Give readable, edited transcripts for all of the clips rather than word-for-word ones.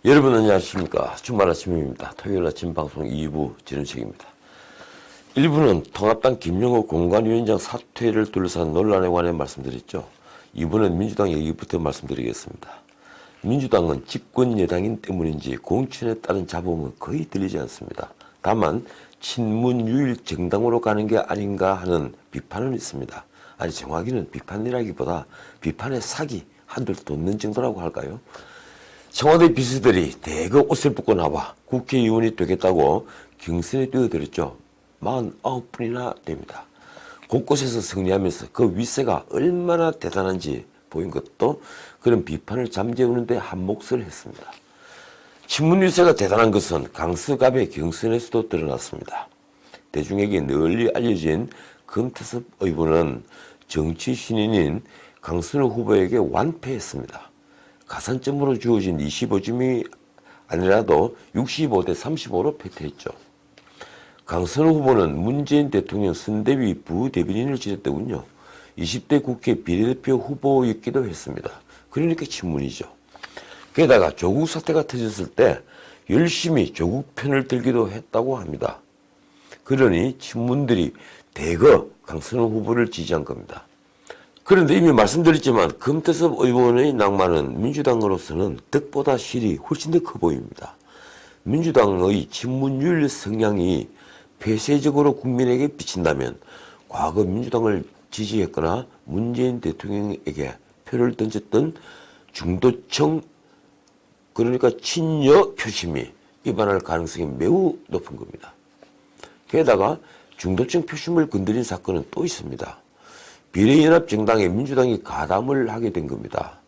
여러분 안녕하십니까. 주말 아침입니다. 토요일 아침 방송 2부 진은식입니다. 1부는 통합당 김영호 공관위원장 사퇴를 둘러싼 논란에 관해 말씀드렸죠. 2부는 민주당 얘기부터 말씀드리겠습니다. 민주당은 집권 여당인 때문인지 공천에 따른 잡음은 거의 들리지 않습니다. 다만 친문유일 정당으로 가는 게 아닌가 하는 비판은 있습니다. 아니 정확히는 비판이라기보다 비판의 사기 한둘 돋는 정도라고 할까요? 청와대 비서들이 대거 옷을 벗고 나와 국회의원이 되겠다고 경선에 뛰어들었죠. 49분이나 됩니다. 곳곳에서 승리하면서 그 위세가 얼마나 대단한지 보인 것도 그런 비판을 잠재우는 데 한몫을 했습니다. 친문 위세가 대단한 것은 강서갑의 경선에서도 드러났습니다. 대중에게 널리 알려진 금태섭 의원은 정치 신인인 강선우 후보에게 완패했습니다. 가산점으로 주어진 25점이 아니라도 65대 35로 패퇴했죠. 강선우 후보는 문재인 대통령 선대위 부대변인을 지냈더군요. 20대 국회 비례대표 후보였기도 했습니다. 그러니까 친문이죠. 게다가 조국 사태가 터졌을 때 열심히 조국 편을 들기도 했다고 합니다. 그러니 친문들이 대거 강선우 후보를 지지한 겁니다. 그런데 이미 말씀드렸지만 금태섭 의원의 낭만은 민주당으로서는 덕보다 실이 훨씬 더 커 보입니다. 민주당의 친문유일 성향이 폐쇄적으로 국민에게 비친다면 과거 민주당을 지지했거나 문재인 대통령에게 표를 던졌던 중도층 그러니까 친여 표심이 입안할 가능성이 매우 높은 겁니다. 게다가 중도층 표심을 건드린 사건은 또 있습니다. 비례연합정당에 민주당이 가담을 하게 된 겁니다.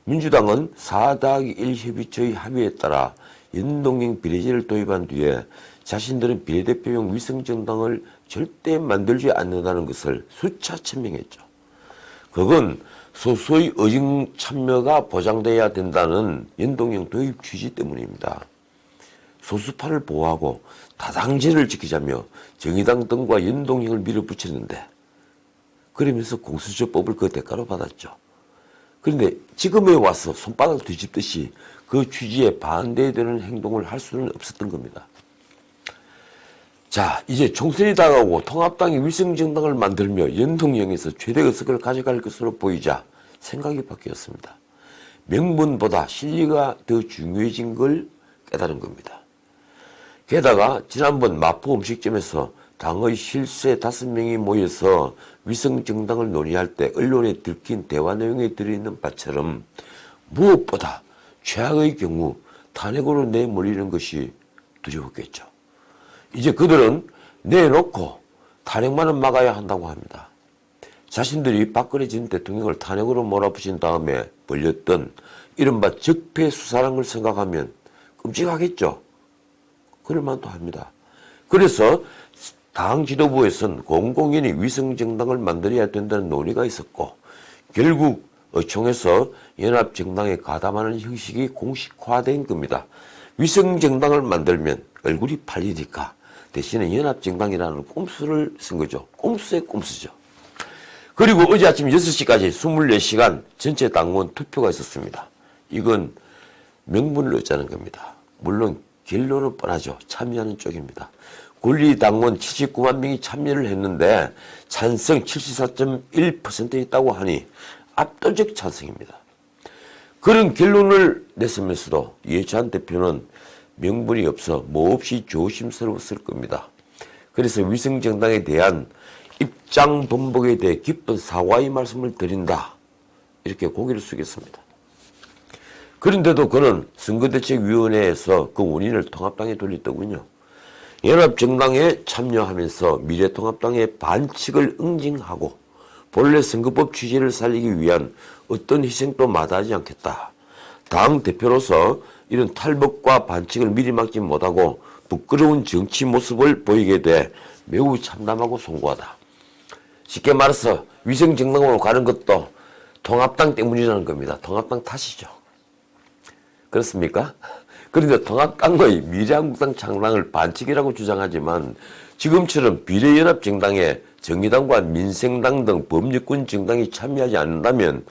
민주당은 4-1 협의체의 합의에 따라 연동형 비례제를 도입한 뒤에 자신들은 비례대표용 위성정당을 절대 만들지 않는다는 것을 수차 천명했죠. 그건 소수의 의정 참여가 보장돼야 된다는 연동형 도입 취지 때문입니다. 소수파를 보호하고 다당제를 지키자며 정의당 등과 연동형을 밀어붙였는데 그러면서 공수처법을 그 대가로 받았죠. 그런데 지금에 와서 손바닥 뒤집듯이 그 취지에 반대되는 행동을 할 수는 없었던 겁니다. 자, 이제 총선이 다가오고 통합당이 위성정당을 만들며 연동형에서 최대 의석을 가져갈 것으로 보이자 생각이 바뀌었습니다. 명분보다 실리가 더 중요해진 걸 깨달은 겁니다. 게다가 지난번 마포 음식점에서 당의 실세 5명이 모여서 위성정당을 논의할 때 언론에 들킨 대화 내용에 들어있는 바처럼 무엇보다 최악의 경우 탄핵으로 내몰리는 것이 두려웠겠죠. 이제 그들은 내놓고 탄핵만은 막아야 한다고 합니다. 자신들이 박근혜 전 대통령을 탄핵으로 몰아붙인 다음에 벌렸던 이른바 적폐 수사라는 걸 생각하면 끔찍하겠죠. 그럴만도 합니다. 그래서 당 지도부에서는 공공연히 위성정당을 만들어야 된다는 논의가 있었고 결국 의총에서 연합정당에 가담하는 형식이 공식화된 겁니다. 위성정당을 만들면 얼굴이 팔리니까 대신에 연합정당이라는 꼼수를 쓴 거죠. 꼼수의 꼼수죠. 그리고 어제 아침 6시까지 24시간 전체 당원 투표가 있었습니다. 이건 명분을 얻자는 겁니다. 물론 결론은 뻔하죠. 참여하는 쪽입니다. 권리당원 79만 명이 참여를 했는데 찬성 74.1%였다고 하니 압도적 찬성입니다. 그런 결론을 냈으면서도 이해찬 대표는 명분이 없어 몹시 조심스러웠을 겁니다. 그래서 위성정당에 대한 입장 번복에 대해 깊은 사과의 말씀을 드린다. 이렇게 고개를 숙였습니다. 그런데도 그는 선거대책위원회에서 그 원인을 통합당에 돌렸더군요. 연합정당에 참여하면서 미래통합당의 반칙을 응징하고 본래 선거법 취지를 살리기 위한 어떤 희생도 마다하지 않겠다. 당 대표로서 이런 탈법과 반칙을 미리 막지 못하고 부끄러운 정치 모습을 보이게 돼 매우 참담하고 송구하다. 쉽게 말해서 위성정당으로 가는 것도 통합당 때문이라는 겁니다. 통합당 탓이죠. 그렇습니까? 그런데 통합당의 미래한국당 창당을 반칙이라고 주장하지만 지금처럼 비례연합정당에 정의당과 민생당 등 범여권 정당이 참여하지 않는다면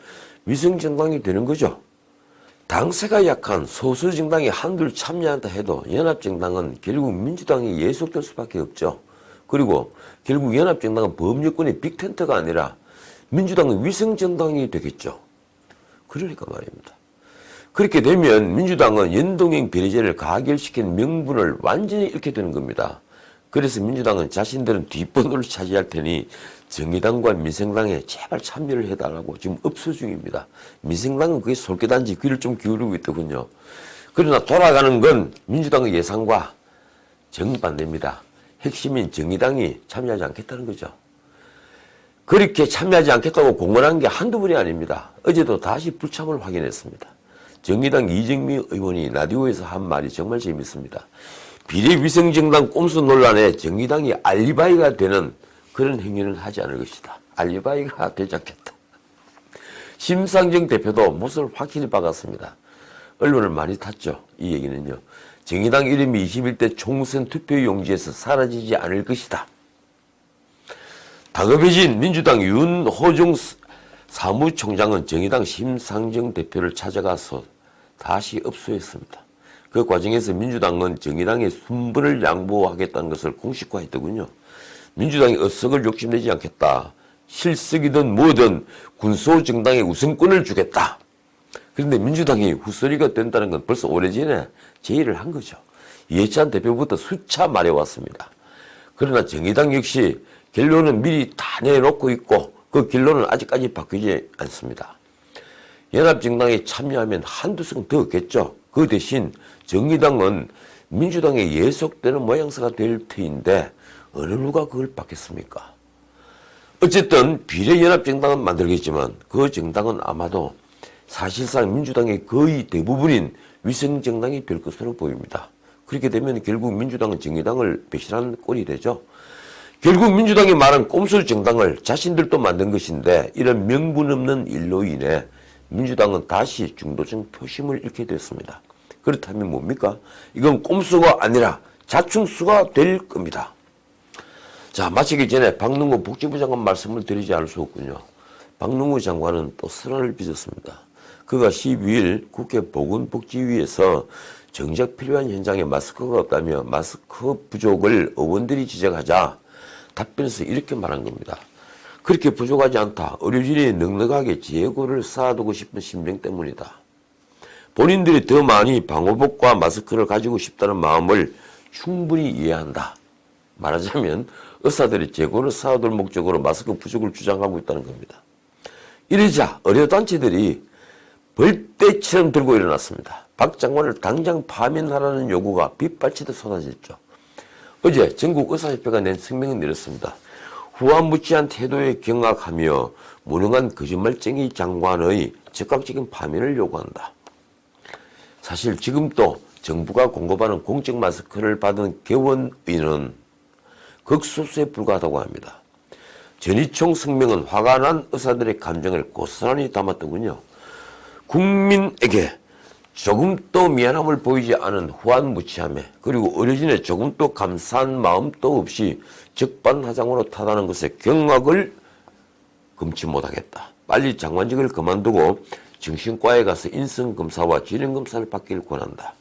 위성정당이 되는 거죠. 당세가 약한 소수 정당이 한둘 참여한다 해도 연합정당은 결국 민주당이 예속될 수밖에 없죠. 그리고 결국 연합정당은 범여권의 빅텐트가 아니라 민주당은 위성정당이 되겠죠. 그러니까 말입니다. 그렇게 되면 민주당은 연동형 비례제를 가결시킨 명분을 완전히 잃게 되는 겁니다. 그래서 민주당은 자신들은 뒷번호를 차지할 테니 정의당과 민생당에 제발 참여를 해달라고 지금 업소 중입니다. 민생당은 그게 솔깃한지 귀를 좀 기울이고 있더군요. 그러나 돌아가는 건 민주당의 예상과 정반대입니다. 핵심인 정의당이 참여하지 않겠다는 거죠. 그렇게 참여하지 않겠다고 공언한 게 한두 번이 아닙니다. 어제도 다시 불참을 확인했습니다. 정의당 이정미 의원이 라디오에서 한 말이 정말 재밌습니다. 비례위성정당 꼼수 논란에 정의당이 알리바이가 되는 그런 행위는 하지 않을 것이다. 알리바이가 되지 않겠다. 심상정 대표도 못을 확실히 박았습니다. 언론을 많이 탔죠. 이 얘기는요. 정의당 이름이 21대 총선 투표용지에서 사라지지 않을 것이다. 다급해진 민주당 윤호중 사무총장은 정의당 심상정 대표를 찾아가서 다시 업소했습니다. 그 과정에서 민주당은 정의당의 순번을 양보하겠다는 것을 공식화했더군요. 민주당이 어석을 욕심내지 않겠다. 실석이든 뭐든 군소정당의 우선권을 주겠다. 그런데 민주당이 헛소리가 된다는 건 벌써 오래전에 제의를 한 거죠. 이해찬 대표부터 수차 말해왔습니다. 그러나 정의당 역시 결론은 미리 다 내놓고 있고 그 결론은 아직까지 바뀌지 않습니다. 연합정당에 참여하면 한두 석 더 얻겠죠. 그 대신 정의당은 민주당에 예속되는 모양새가 될 터인데 어느 누가 그걸 받겠습니까? 어쨌든 비례연합정당은 만들겠지만 그 정당은 아마도 사실상 민주당의 거의 대부분인 위성정당이 될 것으로 보입니다. 그렇게 되면 결국 민주당은 정의당을 배신한 꼴이 되죠. 결국 민주당이 말한 꼼수 정당을 자신들도 만든 것인데 이런 명분 없는 일로 인해 민주당은 다시 중도층 표심을 잃게 됐습니다. 그렇다면 뭡니까? 이건 꼼수가 아니라 자충수가 될 겁니다. 자, 마치기 전에 박능우 복지부 장관 말씀을 드리지 않을 수 없군요. 박능우 장관은 또 설화를 빚었습니다. 그가 12일 국회 보건복지위에서 정작 필요한 현장에 마스크가 없다며 마스크 부족을 의원들이 지적하자 답변에서 이렇게 말한 겁니다. 그렇게 부족하지 않다. 의료진이 넉넉하게 재고를 쌓아두고 싶은 심정 때문이다. 본인들이 더 많이 방호복과 마스크를 가지고 싶다는 마음을 충분히 이해한다. 말하자면 의사들이 재고를 쌓아둘 목적으로 마스크 부족을 주장하고 있다는 겁니다. 이러자 의료단체들이 벌떼처럼 들고 일어났습니다. 박 장관을 당장 파면하라는 요구가 빗발치듯 쏟아졌죠. 어제 전국 의사협회가 낸声明을 내렸습니다. 후한무치한 태도에 경악하며 무능한 거짓말쟁이 장관의 즉각적인 파면을 요구한다. 사실 지금도 정부가 공급하는 공적 마스크를 받은 개원의는 극소수에 불과하다고 합니다. 전희총 성명은 화가 난 의사들의 감정을 고스란히 담았더군요. 국민에게 조금도 미안함을 보이지 않은 후한무치함에 그리고 의료진의 조금도 감사한 마음도 없이 적반하장으로 타다는 것에 경악을 금치 못하겠다. 빨리 장관직을 그만두고 정신과에 가서 인성검사와 질환검사를 받기를 권한다.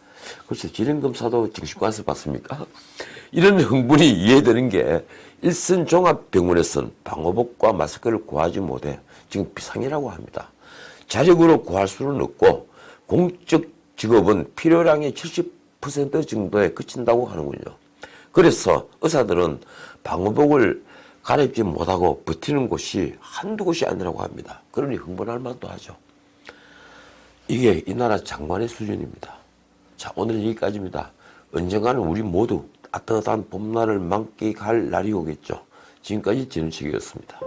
글쎄 질환검사도 정신과에서 받습니까? 이런 흥분이 이해되는 게 일선종합병원에서는 방호복과 마스크를 구하지 못해 지금 비상이라고 합니다. 자력으로 구할 수는 없고 공적 직업은 필요량의 70% 정도에 그친다고 하는군요. 그래서 의사들은 방호복을 갈아입지 못하고 버티는 곳이 한두 곳이 아니라고 합니다. 그러니 흥분할 만도 하죠. 이게 이 나라 장관의 수준입니다. 자, 오늘 여기까지입니다. 언젠가는 우리 모두 따뜻한 봄날을 만끽할 날이 오겠죠. 지금까지 진우책이었습니다.